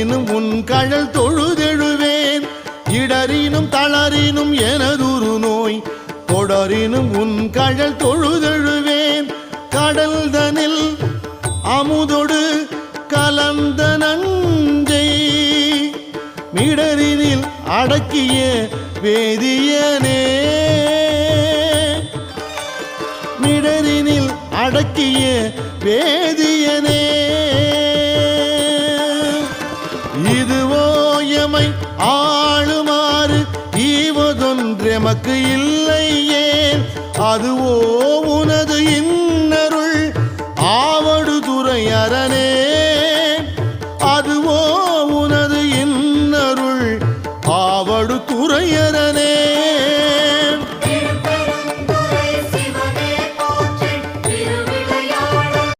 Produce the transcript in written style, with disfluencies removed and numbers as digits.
இடரினும் உன் கழல் தொழுதெழுவேன் இடரினும் தளரினும் எனதுரு நோய் தொடரினும் உன் கழல் தொழுதெழுவேன் கடல் தனில் அமுதொடு கலந்த நஞ்சை மிடரினில் அடக்கிய வேதியனே மிடரினில் அடக்கிய வேதியனே இதுவோ எமை ஆளுமாறு ஈவதொன்றெமக்கு இல்லையே அதுவோ உனது இன்னருள் ஆவடு துறை அரணே